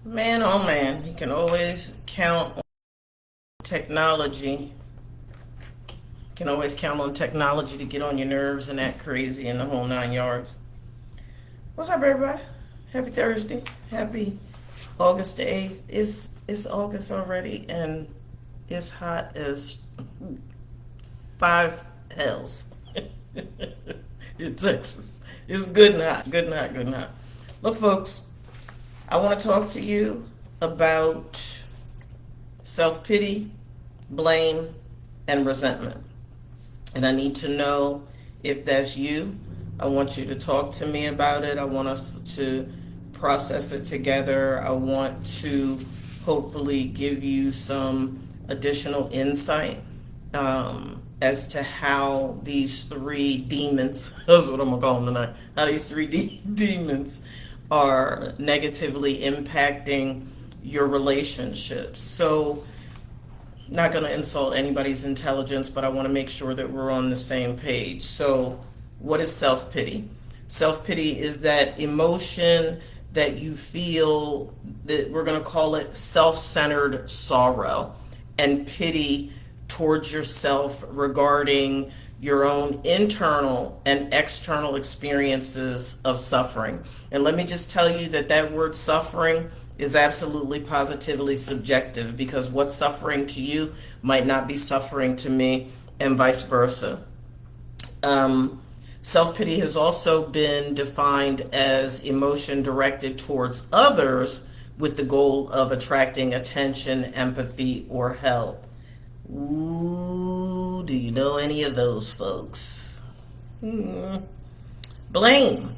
Man, oh man, you can always count on technology. You can always count on technology to get on your nerves and act crazy and the whole 9 yards. What's up, everybody? Happy Thursday. Happy August the 8th. It's August already, and it's hot as five hells in Texas. It's good and hot, good and hot, good and hot. Look, folks, I want to talk to you about self pity, blame, and resentment. And I need to know if that's you. I want you to talk to me about it. I want us to process it together. I want to hopefully give you some additional insight as to how these three demons, that's what I'm going to call them tonight, how these three demons are negatively impacting your relationships. So, not going to insult anybody's intelligence, but I want to make sure that we're on the same page. So, what is self pity? Self pity is that emotion that you feel, that we're going to call it self centered sorrow and pity towards yourself regarding your own internal and external experiences of suffering. And let me just tell you that that word suffering is absolutely positively subjective, because what's suffering to you might not be suffering to me, and vice versa. Self pity has also been defined as emotion directed towards others with the goal of attracting attention, empathy, or help. Ooh, do you know any of those folks? Blame.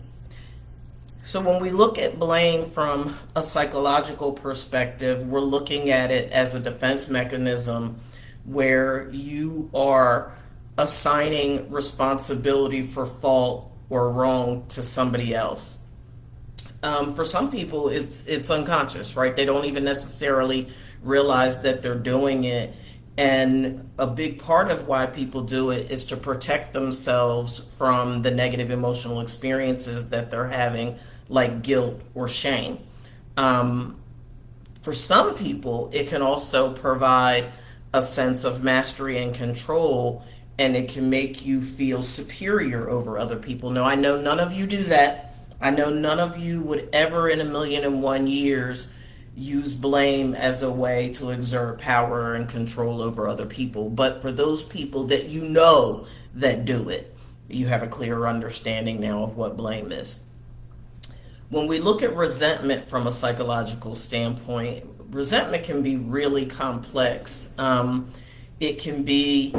So when we look at blame from a psychological perspective, we're looking at it as a defense mechanism where you are assigning responsibility for fault or wrong to somebody else. For some people, it's unconscious, right? They don't even necessarily realize that they're doing it. And a big part of why people do it is to protect themselves from the negative emotional experiences that they're having, like guilt or shame. Um, for some people, it can also provide a sense of mastery and control, and it can make you feel superior over other people. Now, I know none of you do that. I know none of you would ever in a million and one years use blame as a way to exert power and control over other people. But for those people that you know that do it, you have a clearer understanding now of what blame is. When we look at resentment from a psychological standpoint, resentment can be really complex. It can be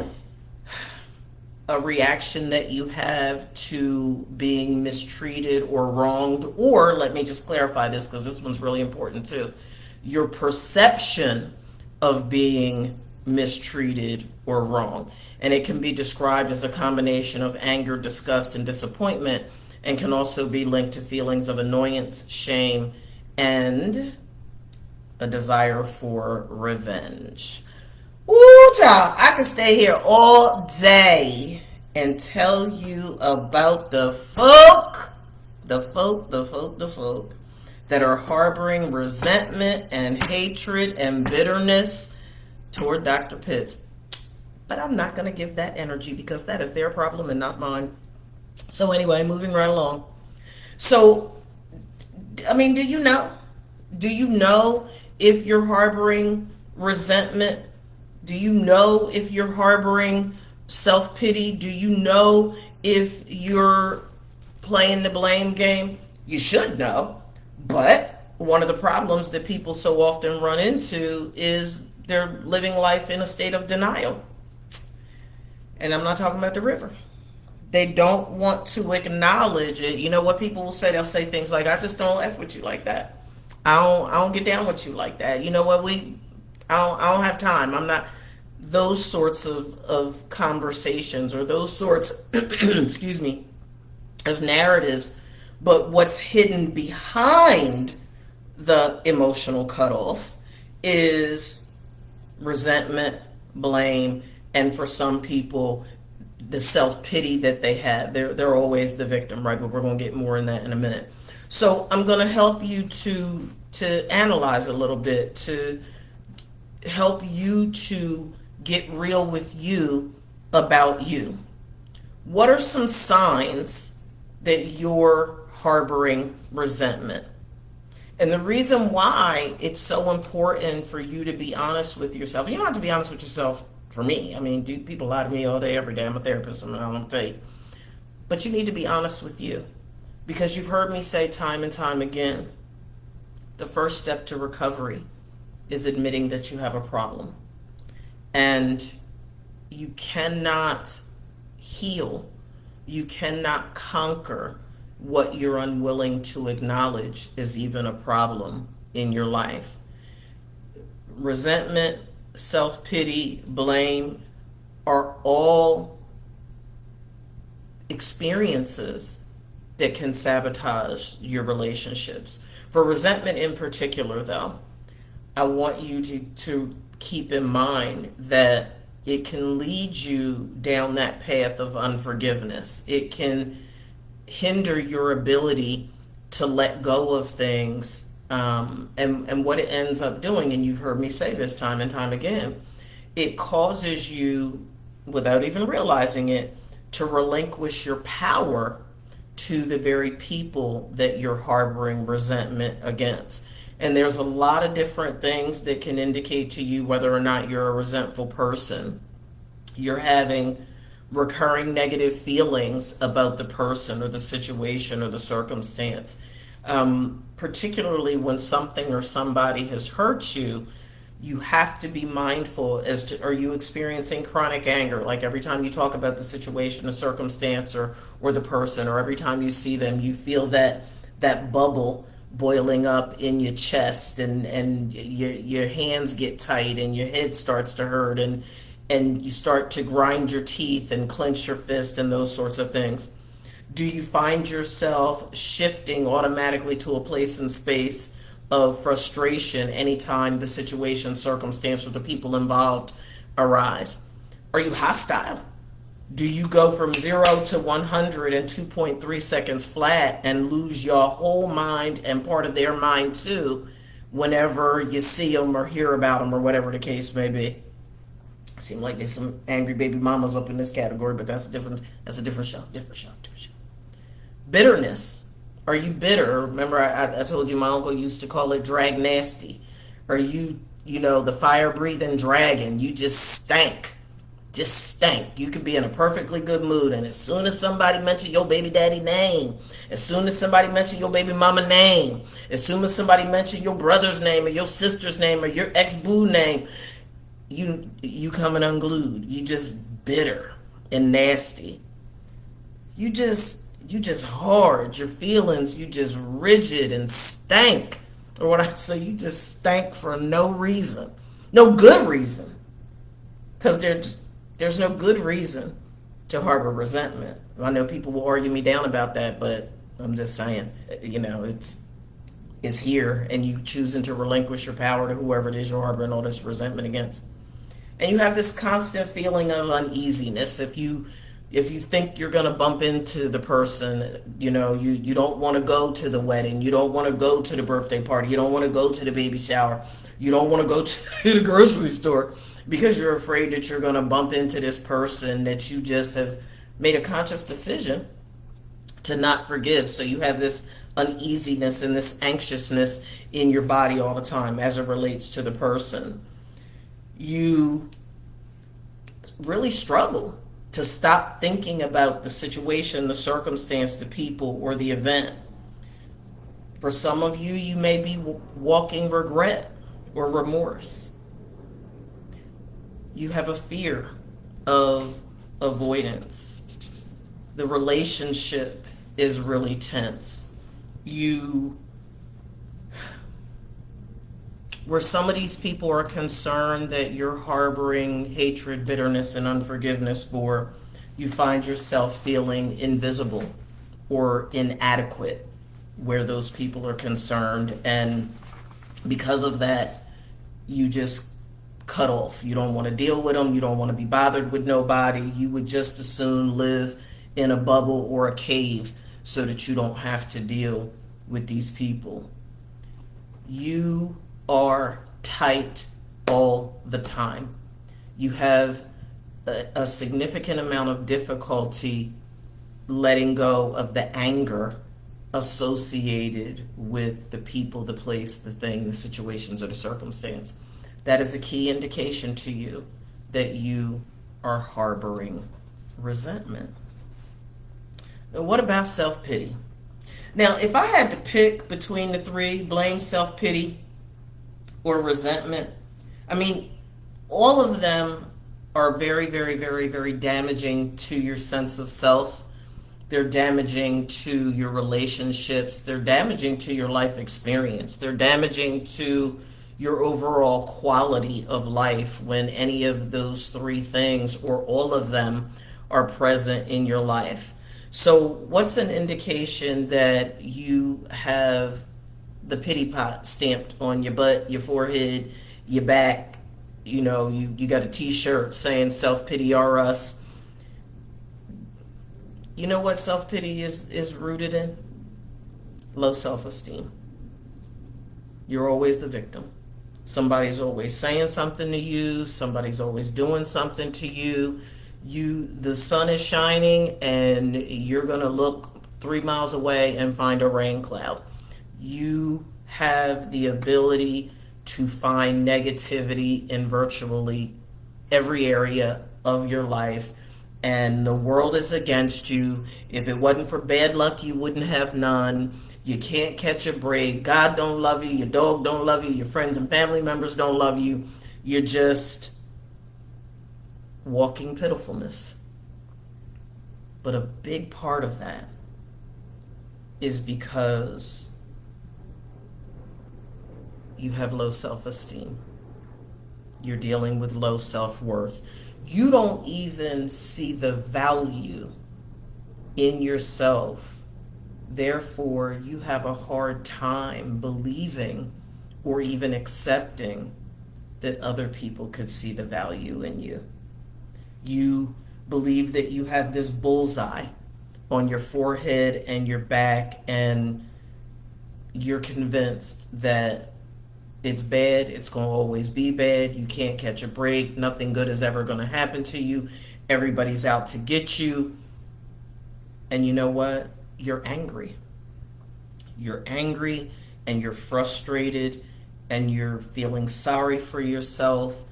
a reaction that you have to being mistreated or wronged, or let me just clarify this because this one's really important too. Your perception of being mistreated or wrong. And it can be described as a combination of anger, disgust, and disappointment, and can also be linked to feelings of annoyance, shame, and a desire for revenge. Ooh, child, I could stay here all day and tell you about the folk that are harboring resentment and hatred and bitterness toward Dr. Pitts. But I'm not going to give that energy because that is their problem and not mine. So, anyway, moving right along. So, I mean, do you know? Do you know if you're harboring resentment? Do you know if you're harboring self pity? Do you know if you're playing the blame game? You should know. But one of the problems that people so often run into is they're living life in a state of denial. And I'm not talking about the river. They don't want to acknowledge it. You know what people will say? They'll say things like, "I just don't f with you like that. I don't get down with you like that. You know what? I don't have time. I'm not." Those sorts of conversations, or those sorts, excuse me, of narratives. But what's hidden behind the emotional cutoff is resentment, blame, and for some people, the self pity that they have. They're always the victim, right? But we're going to get more in that in a minute. So I'm going to help you to analyze a little bit, to help you to get real with you about you. What are some signs that you're harboring resentment? And the reason why it's so important for you to be honest with yourself, you don't have to be honest with yourself for me. I mean, people lie to me all day, every day. I'm a therapist, I'm not tell you. But you need to be honest with you because you've heard me say time and time again, the first step to recovery is admitting that you have a problem. And you cannot heal, you cannot conquer what you're unwilling to acknowledge is even a problem in your life. Resentment, self-pity, blame are all experiences that can sabotage your relationships. For resentment in particular, though, I want you to keep in mind that it can lead you down that path of unforgiveness. It can hinder your ability to let go of things. And what it ends up doing, and you've heard me say this time and time again, it causes you, without even realizing it, to relinquish your power to the very people that you're harboring resentment against. And there's a lot of different things that can indicate to you whether or not you're a resentful person. You're having recurring negative feelings about the person or the situation or the circumstance. Particularly when something or somebody has hurt you, you have to be mindful as to, are you experiencing chronic anger? Like every time you talk about the situation, the circumstance, or the person, or every time you see them, you feel that bubble boiling up in your chest, and your hands get tight and your head starts to hurt, and you start to grind your teeth and clench your fist and those sorts of things. Do you find yourself shifting automatically to a place and space of frustration anytime the situation, circumstance, or the people involved arise? Are you hostile? Do you go from 0 to 100 in 2.3 seconds flat and lose your whole mind and part of their mind too whenever you see them or hear about them or whatever the case may be? Seem like there's some angry baby mamas up in this category, but that's a different show. Bitterness. Are you bitter? Remember, I told you my uncle used to call it drag nasty. Are you, the fire breathing dragon? You just stank. Just stank. You could be in a perfectly good mood, and as soon as somebody mentioned your baby daddy name, as soon as somebody mentioned your baby mama name, as soon as somebody mentioned your brother's name or your sister's name or your ex-boo name, you coming unglued. You just bitter and nasty. You just hard. Your feelings, you just rigid and stank. Or what I say, you just stank for no reason. No good reason. Because there's no good reason to harbor resentment. I know people will argue me down about that, but I'm just saying, it's here, and you choosing to relinquish your power to whoever it is you're harboring all this resentment against. And you have this constant feeling of uneasiness. If you think you're going to bump into the person, you don't want to go to the wedding, you don't want to go to the birthday party, you don't want to go to the baby shower, you don't want to go to the grocery store because you're afraid that you're going to bump into this person that you just have made a conscious decision to not forgive. So you have this uneasiness and this anxiousness in your body all the time as it relates to the person. You really struggle to stop thinking about the situation, the circumstance, the people, or the event. For some of you, you may be walking regret or remorse. You have a fear of avoidance. The relationship is really tense. Where some of these people are concerned that you're harboring hatred, bitterness, and unforgiveness for, you find yourself feeling invisible or inadequate where those people are concerned. And because of that, you just cut off. You don't want to deal with them. You don't want to be bothered with nobody. You would just as soon live in a bubble or a cave so that you don't have to deal with these people. You are tight all the time. You have a significant amount of difficulty letting go of the anger associated with the people, the place, the thing, the situations, or the circumstance. That is a key indication to you that you are harboring resentment. Now, what about self pity? Now, if I had to pick between the three, blame, self pity, or resentment, I mean, all of them are very, very, very, very damaging to your sense of self. They're damaging to your relationships. They're damaging to your life experience. They're damaging to your overall quality of life when any of those three things or all of them are present in your life. So, what's an indication that you have the pity pot stamped on your butt, your forehead, your back? You got a t-shirt saying self pity or us. You know what self pity is rooted in? Low self esteem. You're always the victim. Somebody's always saying something to you, somebody's always doing something to you. The sun is shining and you're going to look 3 miles away and find a rain cloud. You have the ability to find negativity in virtually every area of your life, and the world is against you. If it wasn't for bad luck, you wouldn't have none. You can't catch a break. God don't love you. Your dog don't love you. Your friends and family members don't love you. You're just walking pitifulness. But a big part of that is because you have low self-esteem. You're dealing with low self-worth. You don't even see the value in yourself. Therefore, you have a hard time believing or even accepting that other people could see the value in you. You believe that you have this bullseye on your forehead and your back, and you're convinced that it's bad, it's going to always be bad, you can't catch a break, nothing good is ever going to happen to you, everybody's out to get you. And you know what? You're angry. You're angry and you're frustrated and you're feeling sorry for yourself,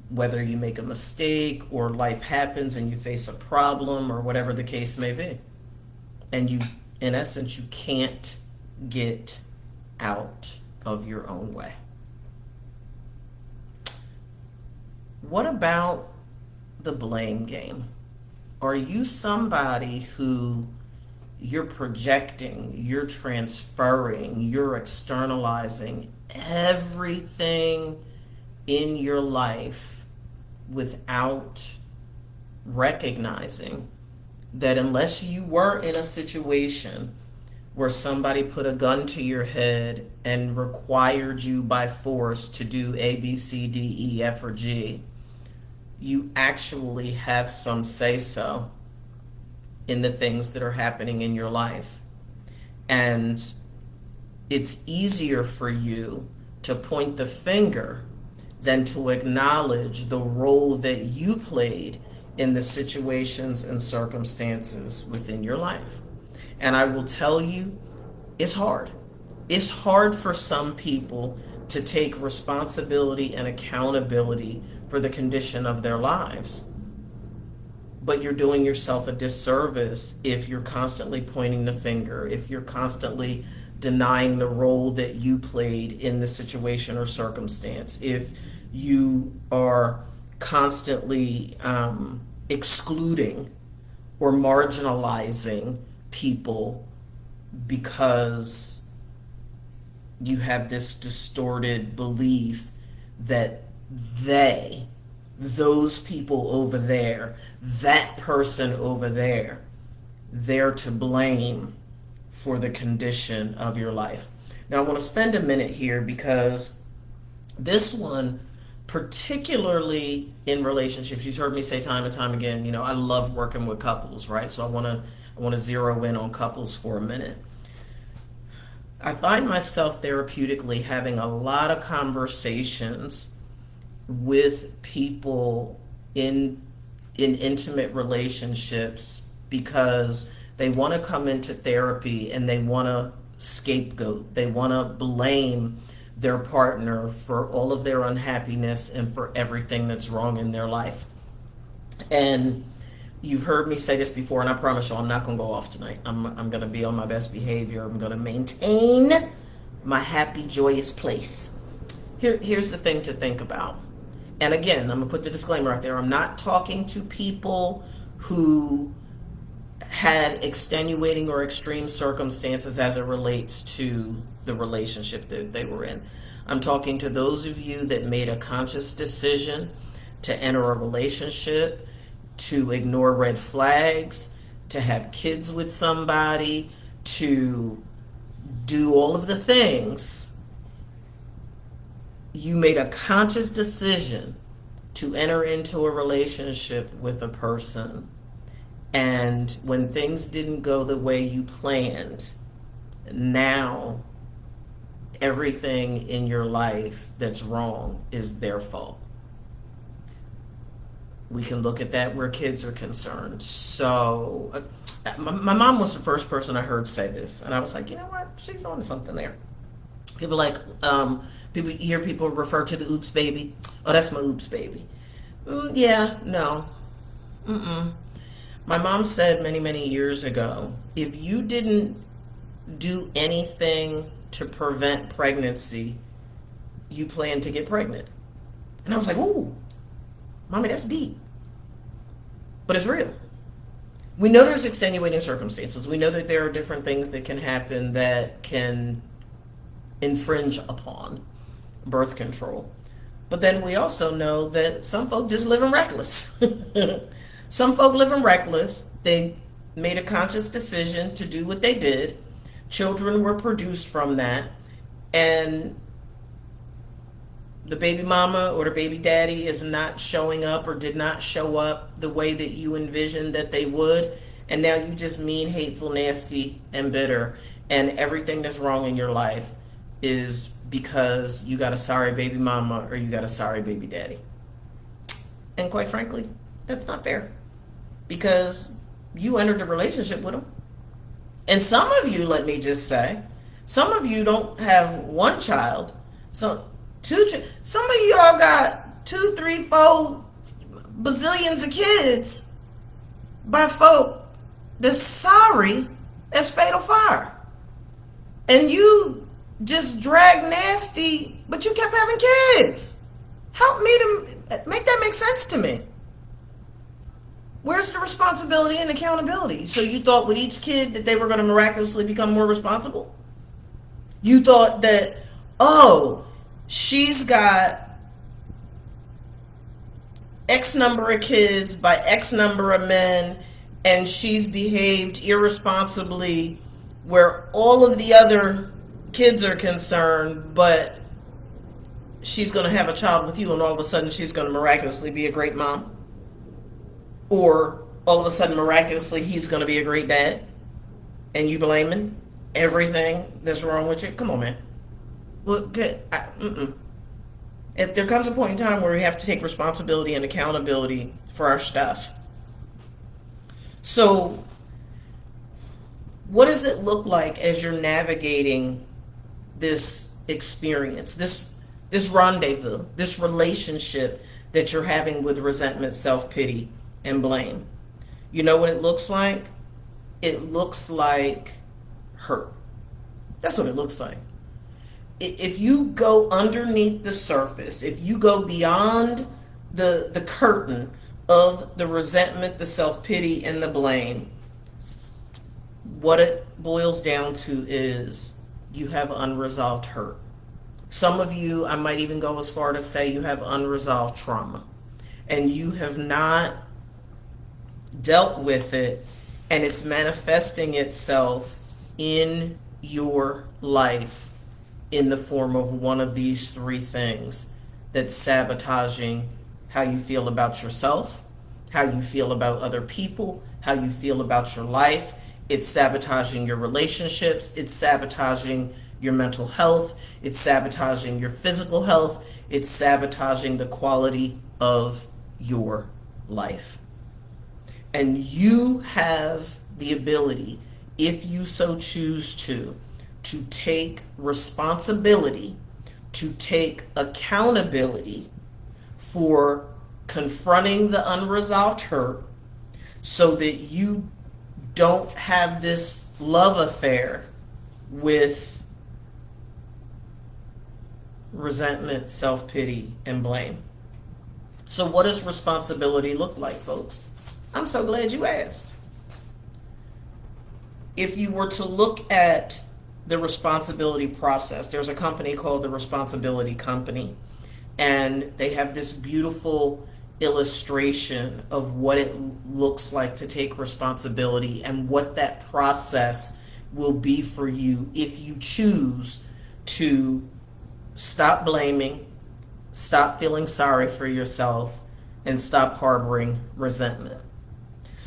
whether you make a mistake or life happens and you face a problem or whatever the case may be. And you, in essence, you can't get out of your own way. What about the blame game? Are you somebody who you're projecting, you're transferring, you're externalizing everything in your life without recognizing that unless you were in a situation where somebody put a gun to your head and required you by force to do A, B, C, D, E, F, or G, you actually have some say-so in the things that are happening in your life. And it's easier for you to point the finger than to acknowledge the role that you played in the situations and circumstances within your life. And I will tell you, it's hard. It's hard for some people to take responsibility and accountability for the condition of their lives. But you're doing yourself a disservice if you're constantly pointing the finger, if you're constantly denying the role that you played in the situation or circumstance, if you are constantly excluding or marginalizing people because you have this distorted belief that those people over there, that person over there, they're to blame for the condition of your life. Now, I want to spend a minute here because this one, particularly in relationships, you've heard me say time and time again, I love working with couples, right? So I want to zero in on couples for a minute. I find myself therapeutically having a lot of conversations with people in intimate relationships because they want to come into therapy and they want to scapegoat. They want to blame their partner for all of their unhappiness and for everything that's wrong in their life. And you've heard me say this before, and I promise you I'm not going to go off tonight. I'm going to be on my best behavior. I'm going to maintain my happy, joyous place. Here's the thing to think about. And again, I'm going to put the disclaimer out there. I'm not talking to people who had extenuating or extreme circumstances as it relates to the relationship that they were in. I'm talking to those of you that made a conscious decision to enter a relationship, to ignore red flags, to have kids with somebody, to do all of the things. You made a conscious decision to enter into a relationship with a person, and when things didn't go the way you planned, now everything in your life that's wrong is their fault. We can look at that where kids are concerned. So, my mom was the first person I heard say this, and I was like, you know what? She's on to something there. People like, people hear people refer to the oops baby. Oh, that's my oops baby. Yeah, no. Mm-mm. My mom said many, many years ago, if you didn't do anything to prevent pregnancy, you plan to get pregnant. And I was like, ooh, Mommy, that's deep. But it's real. We know there's extenuating circumstances. We know that there are different things that can happen that can infringe upon birth control. But then we also know that some folk just living reckless. Some folk living reckless. They made a conscious decision to do what they did. Children were produced from that. And the baby mama or the baby daddy is not showing up or did not show up the way that you envisioned that they would. And now you just mean, hateful, nasty, and bitter. And everything that's wrong in your life is because you got a sorry baby mama or you got a sorry baby daddy. And quite frankly, that's not fair. Because you entered a relationship with them. And some of you, let me just say, some of you don't have one child. So some of y'all got 2, 3, 4 bazillions of kids by folk that's sorry as fatal fire. And you just drag nasty, but you kept having kids. Help me to make that make sense to me. Where's the responsibility and accountability? So you thought with each kid that they were going to miraculously become more responsible? You thought that, oh, she's got X number of kids by X number of men, and she's behaved irresponsibly where all of the other kids are concerned, but she's going to have a child with you, and all of a sudden she's going to miraculously be a great mom. Or all of a sudden miraculously he's going to be a great dad, and you blaming everything that's wrong with you? Come on, man. Well, if there comes a point in time where we have to take responsibility and accountability for our stuff. So what does it look like as you're navigating this experience, this rendezvous, this relationship that you're having with resentment, self-pity, and blame? You know what it looks like? It looks like hurt. That's what it looks like. If you go underneath the surface, if you go beyond the curtain of the resentment, the self-pity, and the blame, what it boils down to is you have unresolved hurt. Some of you, I might even go as far to say you have unresolved trauma, and you have not dealt with it, and it's manifesting itself in your life in the form of one of these 3 things that's sabotaging how you feel about yourself, how you feel about other people, how you feel about your life. It's sabotaging your relationships. It's sabotaging your mental health, it's sabotaging your physical health, it's sabotaging the quality of your life. And you have the ability, if you so choose to take responsibility, to take accountability for confronting the unresolved hurt so that you don't have this love affair with resentment, self-pity, and blame. So what does responsibility look like, folks? I'm so glad you asked. If you were to look at the responsibility process, there's a company called the Responsibility Company, and they have this beautiful illustration of what it looks like to take responsibility and what that process will be for you if you choose to stop blaming, stop feeling sorry for yourself, and stop harboring resentment.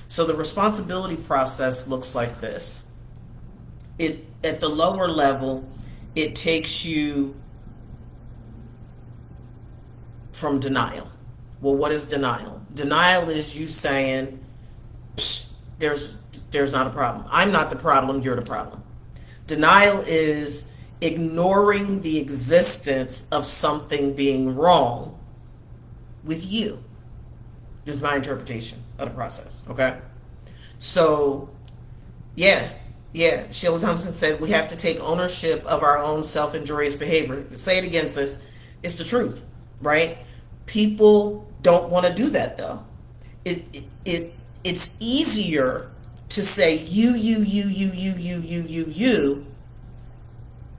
So the responsibility process looks like this. At the lower level, it takes you from denial. Well, what is denial? Denial is you saying, there's not a problem. I'm not the problem, you're the problem. Denial is ignoring the existence of something being wrong with you. This is my interpretation of the process, okay? So, yeah. Sheila Thompson said we have to take ownership of our own self-injurious behavior. Say it again, sis. It's the truth, right? People don't want to do that, though. It's easier to say you,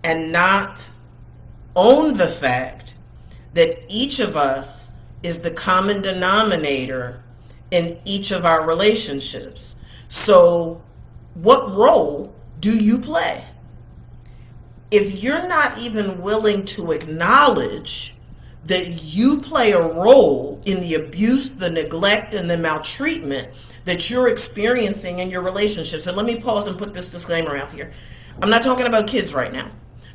and not own the fact that each of us is the common denominator in each of our relationships. So what role do you play? If you're not even willing to acknowledge that you play a role in the abuse, the neglect, and the maltreatment that you're experiencing in your relationships, and let me pause and put this disclaimer out here. I'm not talking about kids right now,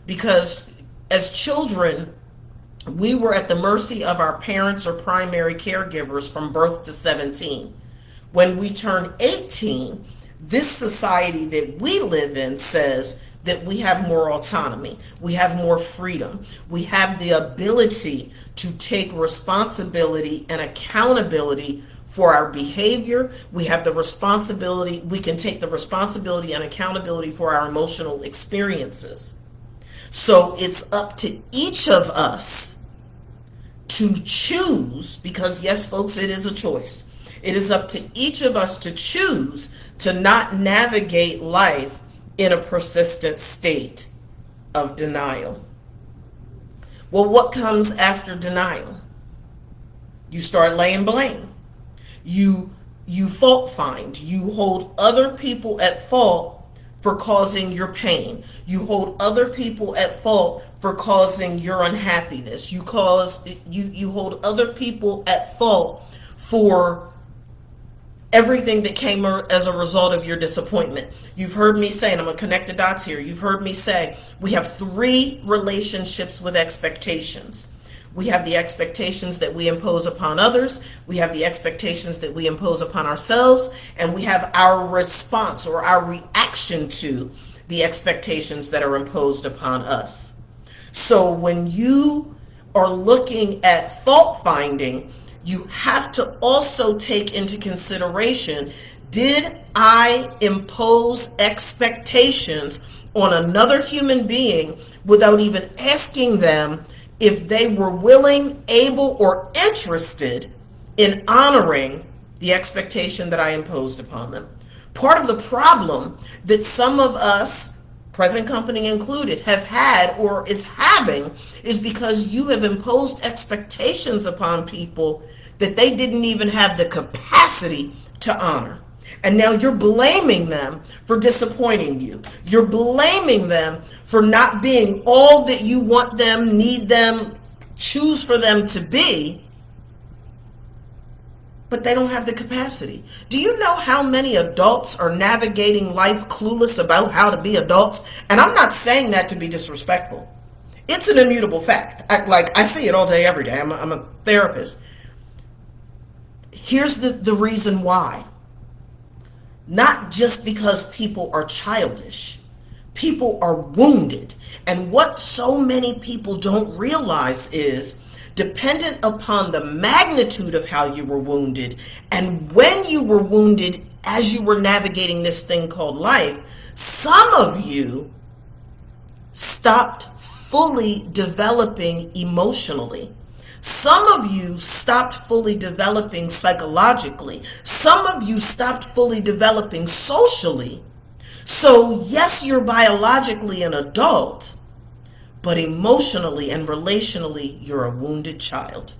because as children, we were at the mercy of our parents or primary caregivers from birth to 17. When we turn 18, this society that we live in says that we have more autonomy, we have more freedom, we have the ability to take responsibility and accountability for our behavior. We have the responsibility, we can take the responsibility and accountability for our emotional experiences. So it's up to each of us to choose, because yes, folks, it is a choice. It is up to each of us to choose to not navigate life in a persistent state of denial. Well, what comes after denial? You start laying blame. You fault find. You hold other people at fault for causing your pain. You hold other people at fault for causing your unhappiness. You hold other people at fault for everything that came as a result of your disappointment. You've heard me say, and I'm going to connect the dots here, you've heard me say we have 3 relationships with expectations. We have the expectations that we impose upon others, we have the expectations that we impose upon ourselves, and we have our response or our reaction to the expectations that are imposed upon us. So when you are looking at fault finding, you have to also take into consideration, did I impose expectations on another human being without even asking them if they were willing, able, or interested in honoring the expectation that I imposed upon them? Part of the problem that some of us, present company included, have had or is having is because you have imposed expectations upon people that they didn't even have the capacity to honor. And now you're blaming them for disappointing you. You're blaming them for not being all that you want them, need them, choose for them to be. but they don't have the capacity. Do you know how many adults are navigating life clueless about how to be adults? And I'm not saying that to be disrespectful. It's an immutable fact. I see it all day, every day. I'm a therapist. Here's the reason why. Not just because people are childish. People are wounded. And what so many people don't realize is, dependent upon the magnitude of how you were wounded and when you were wounded as you were navigating this thing called life, some of you stopped fully developing emotionally. Some of you stopped fully developing psychologically. Some of you stopped fully developing socially. So yes, you're biologically an adult, but emotionally and relationally, you're a wounded child.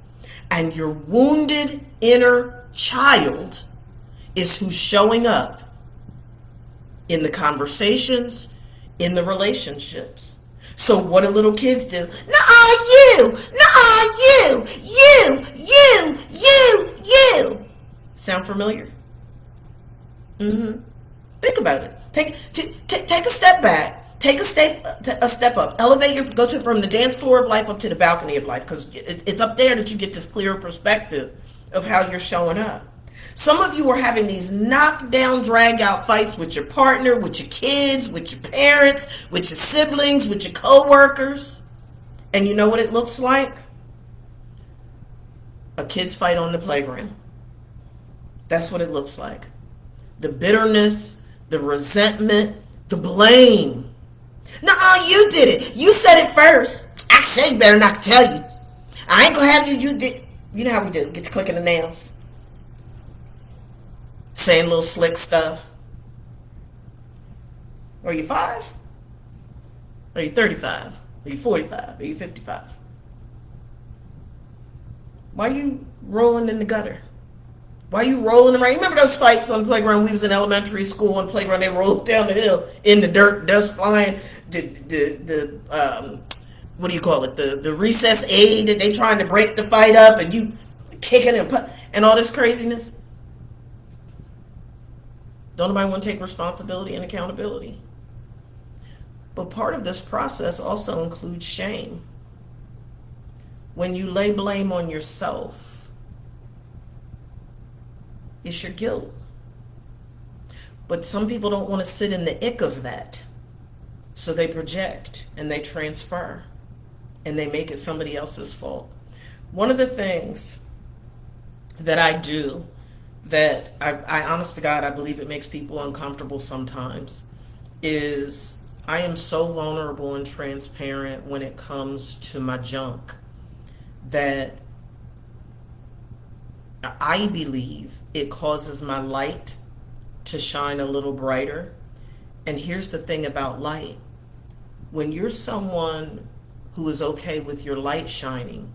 And your wounded inner child is who's showing up in the conversations, in the relationships. So what do little kids do? Nuh-uh, you! Nuh-uh, you! You! Sound familiar? Think about it. Take a step back. Take a step up. Elevate go from the dance floor of life up to the balcony of life, because it's up there that you get this clearer perspective of how you're showing up. Some of you are having these knockdown, drag out fights with your partner, with your kids, with your parents, with your siblings, with your co-workers. And you know what it looks like? A kid's fight on the playground. That's what it looks like. The bitterness, the resentment, the blame. Nuh-uh, you did it. You said it first. I said you better not tell you. I ain't gonna have you did. You know how we do. Get to clicking the nails. Saying little slick stuff. Are you 5? Are you 35? Are you 45? Are you 55? Why are you rolling in the gutter? Why are you rolling around? You remember those fights on the playground? We was in elementary school on the playground. They rolled down the hill in the dirt, dust flying. What do you call it? The recess aid that they trying to break the fight up, and you kicking and all this craziness. Don't nobody want to take responsibility and accountability. But part of this process also includes shame. When you lay blame on yourself, it's your guilt. But some people don't want to sit in the ick of that. So they project and they transfer and they make it somebody else's fault. One of the things that I do that I honest to God, I believe it makes people uncomfortable sometimes, is I am so vulnerable and transparent when it comes to my junk that I believe it causes my light to shine a little brighter. And here's the thing about light. When you're someone who is okay with your light shining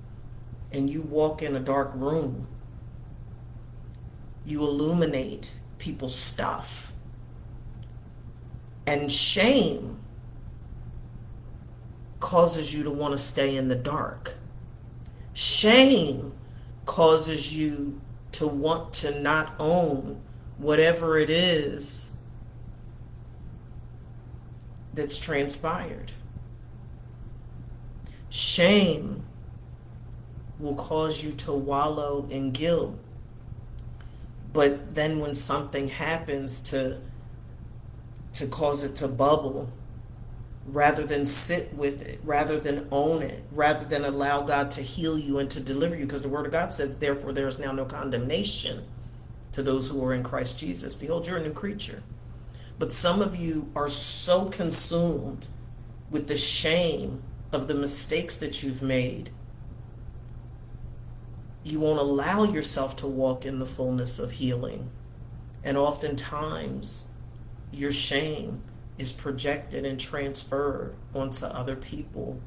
and you walk in a dark room, you illuminate people's stuff. And shame causes you to want to stay in the dark. Shame causes you to want to not own whatever it is that's transpired. Shame will cause you to wallow in guilt. But then when something happens to cause it to bubble, rather than sit with it, rather than own it, rather than allow God to heal you and to deliver you, because the Word of God says, therefore there is now no condemnation to those who are in Christ Jesus. Behold, you're a new creature. But some of you are so consumed with the shame of the mistakes that you've made, you won't allow yourself to walk in the fullness of healing. And oftentimes, your shame is projected and transferred onto other people,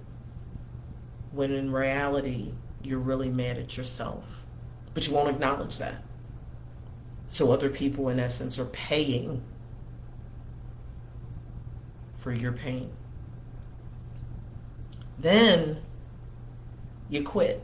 when in reality, you're really mad at yourself. But you won't acknowledge that. So other people, in essence, are paying for your pain. Then you quit.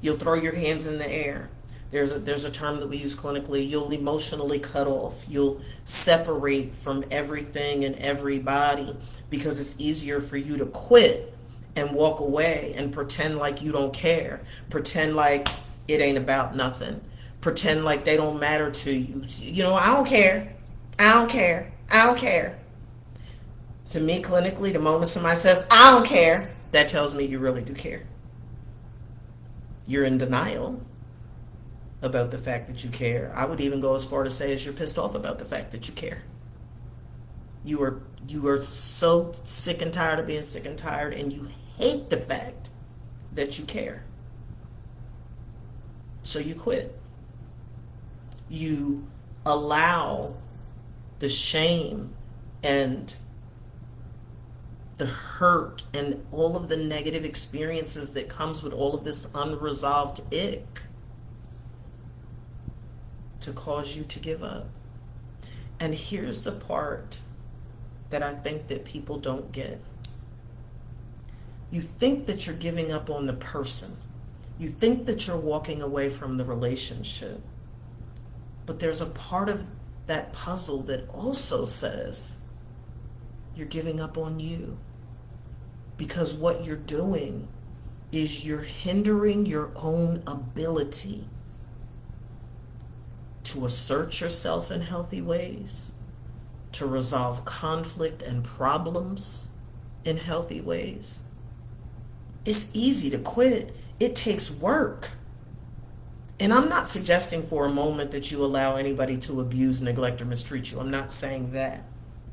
You'll throw your hands in the air. There's a term that we use clinically. You'll emotionally cut off. You'll separate from everything and everybody because it's easier for you to quit and walk away and pretend like you don't care. Pretend like it ain't about nothing. Pretend like they don't matter to you. You know, I don't care. I don't care. I don't care. To me, clinically, the moment somebody says, I don't care, that tells me you really do care. You're in denial about the fact that you care. I would even go as far to say as you're pissed off about the fact that you care. You are so sick and tired of being sick and tired, and you hate the fact that you care. So you quit. You allow the shame and the hurt and all of the negative experiences that comes with all of this unresolved ick to cause you to give up. And here's the part that I think that people don't get. You think that you're giving up on the person. You think that you're walking away from the relationship. But there's a part of that puzzle that also says you're giving up on you. Because what you're doing is you're hindering your own ability to assert yourself in healthy ways, to resolve conflict and problems in healthy ways. It's easy to quit. It takes work. And I'm not suggesting for a moment that you allow anybody to abuse, neglect, or mistreat you. I'm not saying that.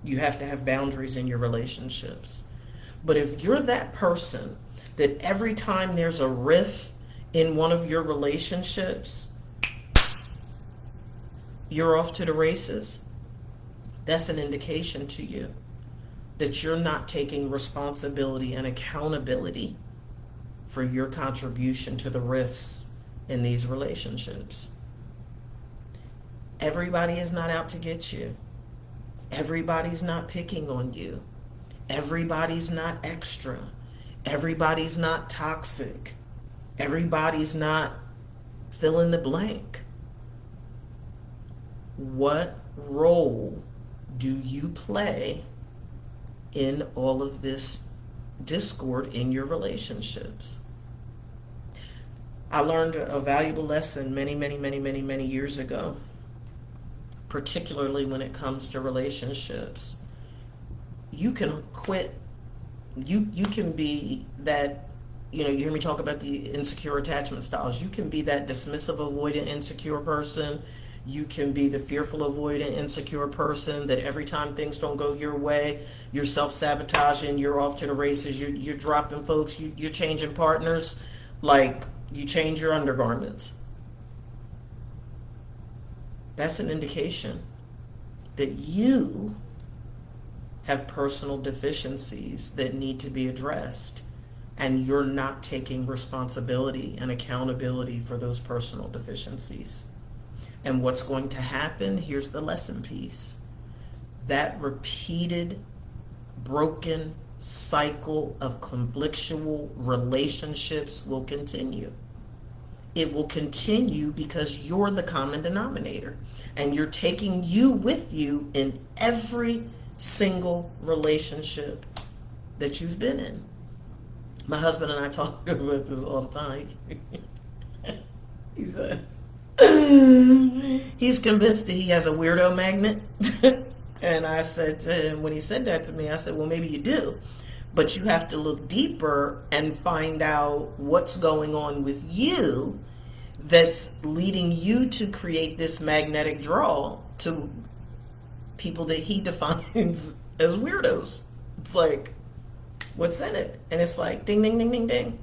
You have to have boundaries in your relationships. But if you're that person that every time there's a rift in one of your relationships, you're off to the races, that's an indication to you that you're not taking responsibility and accountability for your contribution to the rifts in these relationships. Everybody is not out to get you. Everybody's not picking on you. Everybody's not extra. Everybody's not toxic. Everybody's not fill in the blank. What role do you play in all of this discord in your relationships? I learned a valuable lesson many years ago, particularly when it comes to relationships. You can quit. You can be that, you hear me talk about the insecure attachment styles. You can be that dismissive, avoidant, insecure person. You can be the fearful, avoidant, insecure person that every time things don't go your way, you're self-sabotaging, you're off to the races, you're dropping folks, you're changing partners like you change your undergarments. That's an indication that you have personal deficiencies that need to be addressed, and you're not taking responsibility and accountability for those personal deficiencies. And what's going to happen, here's the lesson piece. That repeated, broken cycle of conflictual relationships will continue. It will continue because you're the common denominator, and you're taking you with you in every single relationship that you've been in. My husband and I talk about this all the time. He says, he's convinced that he has a weirdo magnet. And I said to him, when he said that to me, I said, well, maybe you do. But you have to look deeper and find out what's going on with you that's leading you to create this magnetic draw to people that he defines as weirdos. It's like, what's in it? And it's like, ding, ding, ding, ding, ding.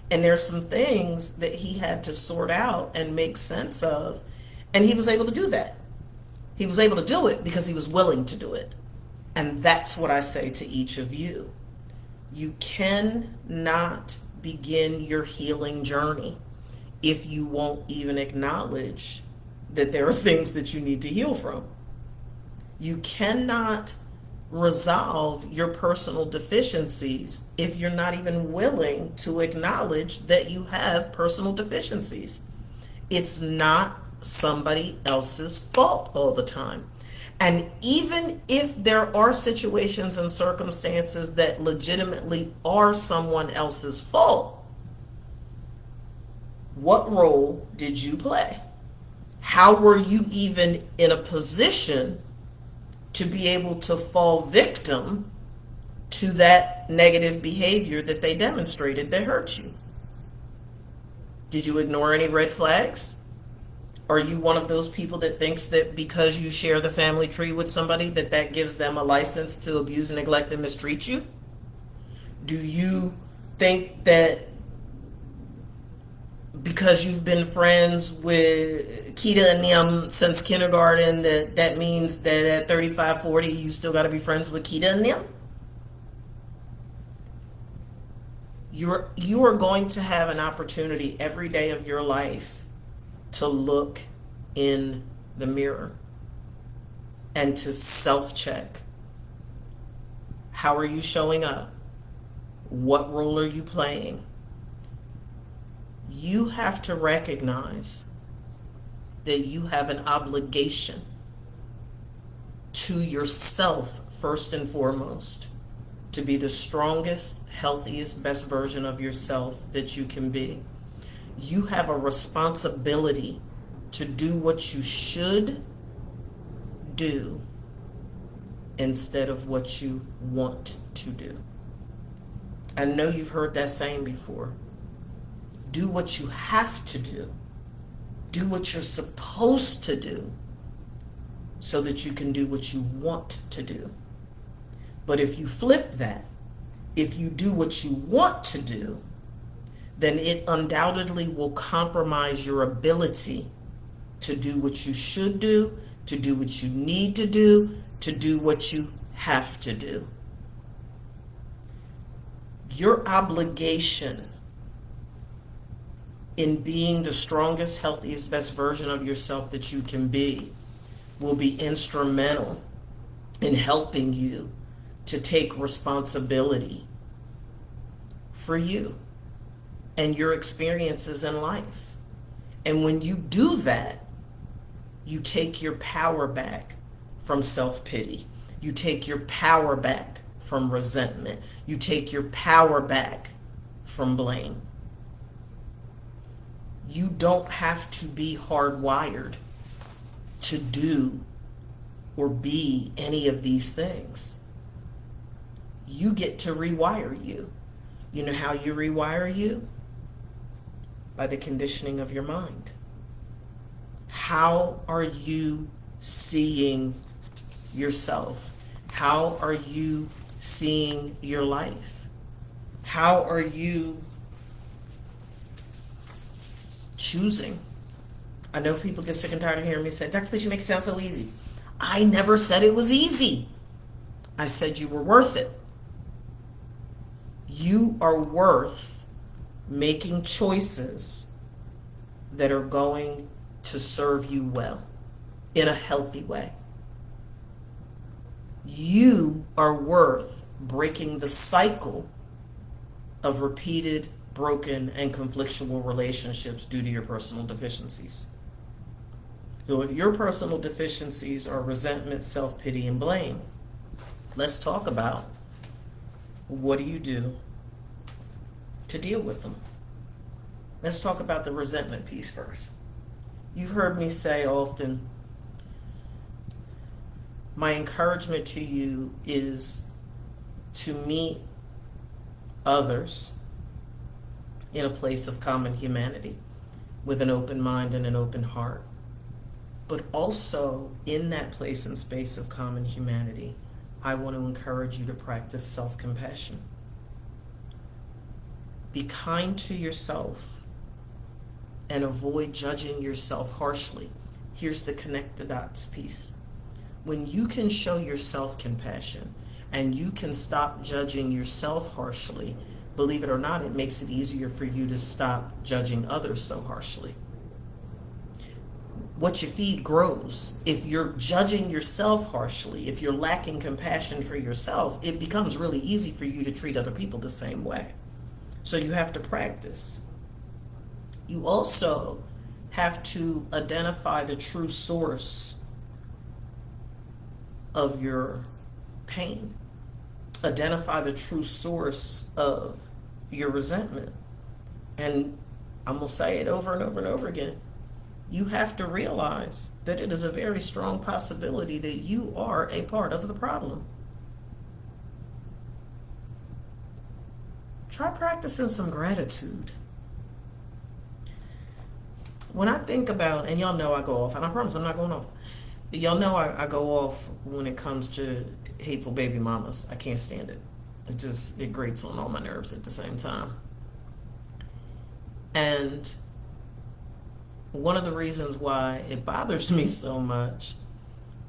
And there's some things that he had to sort out and make sense of. And he was able to do that. He was able to do it because he was willing to do it. And that's what I say to each of you. You cannot begin your healing journey if you won't even acknowledge that there are things that you need to heal from. You cannot resolve your personal deficiencies if you're not even willing to acknowledge that you have personal deficiencies. It's not somebody else's fault all the time. And even if there are situations and circumstances that legitimately are someone else's fault, what role did you play? How were you even in a position to be able to fall victim to that negative behavior that they demonstrated that hurt you? Did you ignore any red flags? Are you one of those people that thinks that because you share the family tree with somebody that that gives them a license to abuse, neglect, and mistreat you? Do you think that because you've been friends with Keita and them since kindergarten that means that at 35, 40 you still got to be friends with Keita and them? You are going to have an opportunity every day of your life to look in the mirror and to self-check. How are you showing up? What role are you playing? You have to recognize that you have an obligation to yourself, first and foremost, to be the strongest, healthiest, best version of yourself that you can be. You have a responsibility to do what you should do instead of what you want to do. I know you've heard that saying before. Do what you have to do. Do what you're supposed to do so that you can do what you want to do. But if you flip that, if you do what you want to do, then it undoubtedly will compromise your ability to do what you should do, to do what you need to do what you have to do. Your obligation in being the strongest, healthiest, best version of yourself that you can be will be instrumental in helping you to take responsibility for you and your experiences in life. And when you do that, you take your power back from self-pity. You take your power back from resentment. You take your power back from blame. You don't have to be hardwired to do or be any of these things. You get to rewire you. You know how you rewire you? By the conditioning of your mind. How are you seeing yourself? How are you seeing your life? How are you choosing? I know people get sick and tired of hearing me say, Dr. Pitch, you make it sound so easy. I never said it was easy. I said you were worth it. You are worth making choices that are going to serve you well in a healthy way. You are worth breaking the cycle of repeated, broken, and conflictual relationships due to your personal deficiencies. So if your personal deficiencies are resentment, self-pity, and blame, let's talk about what do you do to deal with them. Let's talk about the resentment piece first. You've heard me say often, my encouragement to you is to meet others in a place of common humanity with an open mind and an open heart. But also in that place and space of common humanity, I want to encourage you to practice self-compassion. Be kind to yourself and avoid judging yourself harshly. Here's the connect the dots piece. When you can show yourself compassion and you can stop judging yourself harshly, believe it or not, it makes it easier for you to stop judging others so harshly. what you feed grows. If you're judging yourself harshly, if you're lacking compassion for yourself, it becomes really easy for you to treat other people the same way. So you have to practice. You also have to identify the true source of your pain. Identify the true source of your resentment. And I'm going to say it over and over and over again. You have to realize that it is a very strong possibility that you are a part of the problem. Try practicing some gratitude. When I think about, and y'all know I go off, and I promise I'm not going off. Y'all know I go off when it comes to hateful baby mamas. I can't stand it. It grates on all my nerves at the same time. And one of the reasons why it bothers me so much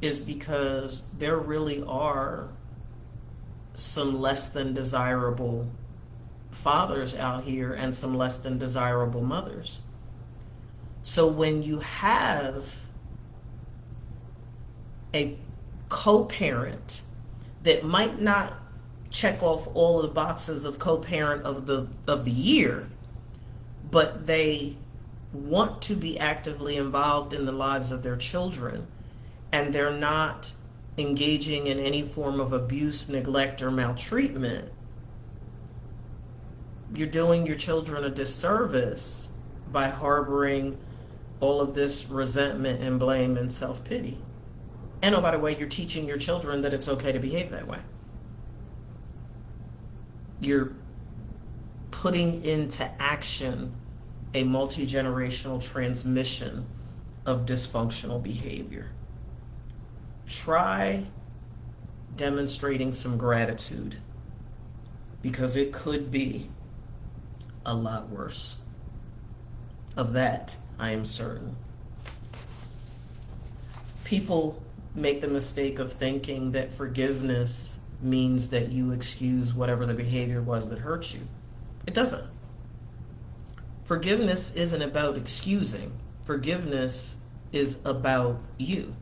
is because there really are some less than desirable fathers out here and some less than desirable mothers. So when you have a co-parent that might not check off all of the boxes of co-parent of the year, but they want to be actively involved in the lives of their children, and they're not engaging in any form of abuse, neglect, or maltreatment, you're doing your children a disservice by harboring all of this resentment and blame and self-pity. And oh, by the way, you're teaching your children that it's okay to behave that way. You're putting into action a multi-generational transmission of dysfunctional behavior. Try demonstrating some gratitude, because it could be a lot worse. Of that, I am certain. People make the mistake of thinking that forgiveness means that you excuse whatever the behavior was that hurt you. It doesn't. Forgiveness isn't about excusing. Forgiveness is about you.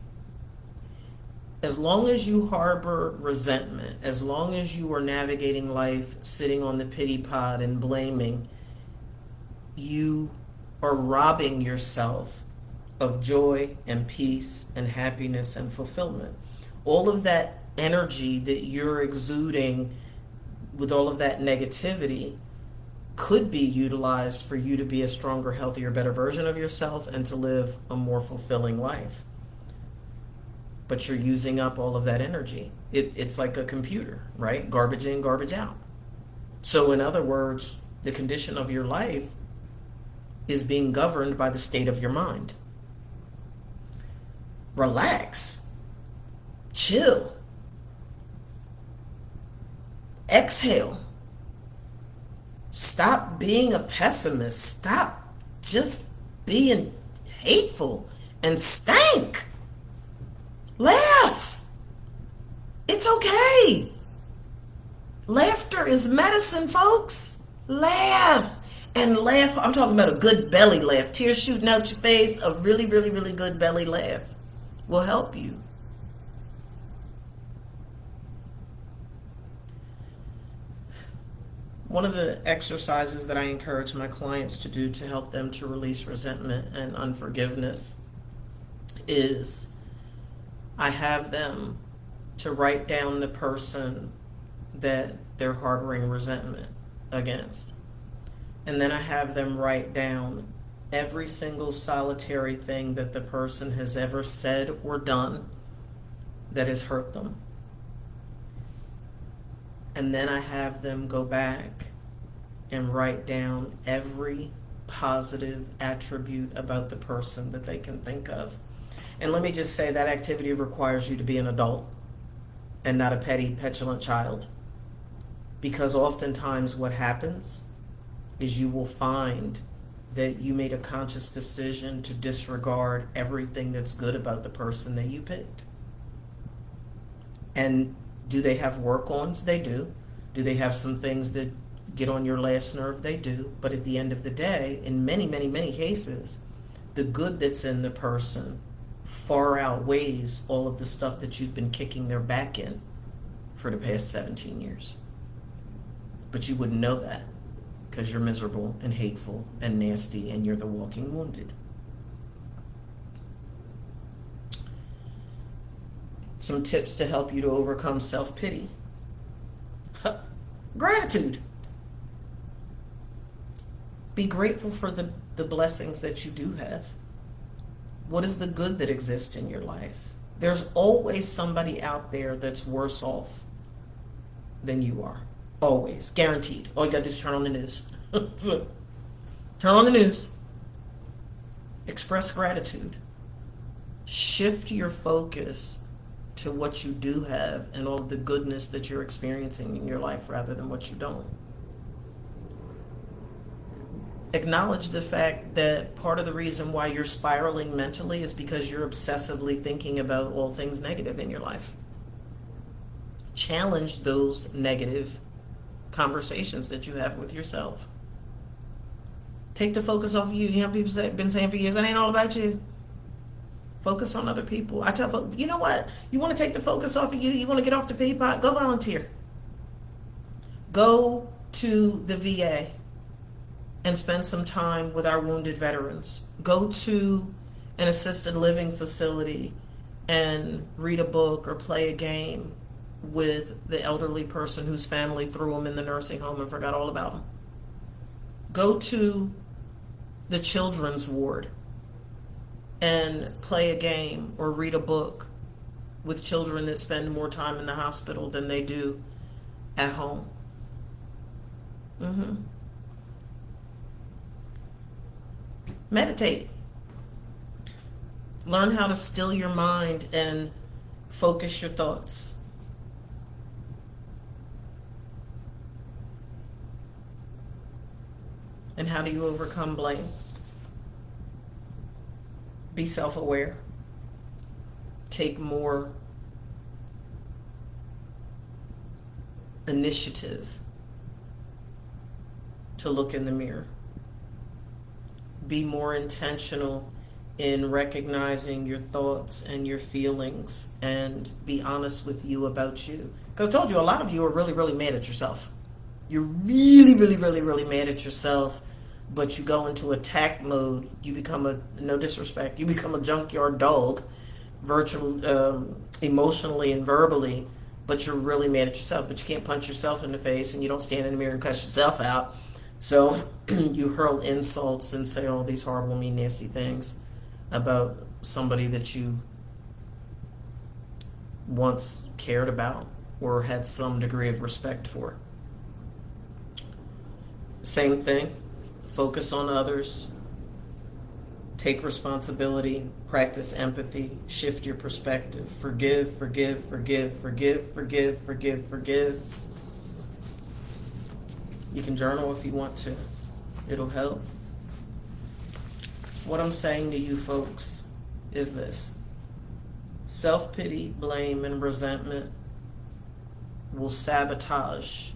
As long as you harbor resentment, as long as you are navigating life sitting on the pity pot and blaming, you are robbing yourself of joy and peace and happiness and fulfillment. All of that energy that you're exuding with all of that negativity could be utilized for you to be a stronger, healthier, better version of yourself and to live a more fulfilling life. But you're using up all of that energy. It's like a computer, right? Garbage in, garbage out. So in other words, the condition of your life is being governed by the state of your mind. Relax. Chill. Exhale. Stop being a pessimist. Stop just being hateful and stank. Laugh. It's okay. Laughter is medicine, folks. Laugh. And laugh. I'm talking about a good belly laugh. Tears shooting out your face. A really, really, really good belly laugh will help you. One of the exercises that I encourage my clients to do to help them to release resentment and unforgiveness is I have them to write down the person that they're harboring resentment against. And then I have them write down every single solitary thing that the person has ever said or done that has hurt them. And then I have them go back and write down every positive attribute about the person that they can think of. And let me just say that activity requires you to be an adult and not a petty, petulant child. Because oftentimes what happens is you will find that you made a conscious decision to disregard everything that's good about the person that you picked. And do they have work-ons? They do. Do they have some things that get on your last nerve? They do. But at the end of the day, in many, many, many cases, the good that's in the person far outweighs all of the stuff that you've been kicking their back in for the past 17 years. But you wouldn't know that because you're miserable and hateful and nasty and you're the walking wounded. Some tips to help you to overcome self-pity. Gratitude. Be grateful for the blessings that you do have. What is the good that exists in your life? There's always somebody out there that's worse off than you are. Always. Guaranteed. All you gotta do is turn on the news. So, turn on the news. Express gratitude. Shift your focus to what you do have and all of the goodness that you're experiencing in your life rather than what you don't. Acknowledge the fact that part of the reason why you're spiraling mentally is because you're obsessively thinking about all things negative in your life. Challenge those negative conversations that you have with yourself. Take the focus off of you. You know, people been saying for years, it ain't all about you. Focus on other people. I tell folks, you know what? You want to take the focus off of you? You want to get off the pity pot? Go volunteer. Go to the VA and spend some time with our wounded veterans. Go to an assisted living facility and read a book or play a game with the elderly person whose family threw them in the nursing home and forgot all about them. Go to the children's ward and play a game or read a book with children that spend more time in the hospital than they do at home. Meditate. Learn how to still your mind and focus your thoughts. And how do you overcome blame? Be self-aware. Take more initiative to look in the mirror. Be more intentional in recognizing your thoughts and your feelings and be honest with you about you. Because I told you, a lot of you are really, really mad at yourself. You're really, really, really, really mad at yourself, but you go into attack mode. You become no disrespect, you become a junkyard dog, emotionally and verbally, but you're really mad at yourself, but you can't punch yourself in the face and you don't stand in the mirror and cuss yourself out. So you hurl insults and say all these horrible, mean, nasty things about somebody that you once cared about or had some degree of respect for. Same thing. Focus on others. Take responsibility. Practice empathy. Shift your perspective. Forgive, forgive, forgive, forgive, forgive, forgive, forgive. You can journal if you want to. It'll help. What I'm saying to you folks is this. Self-pity, blame, and resentment will sabotage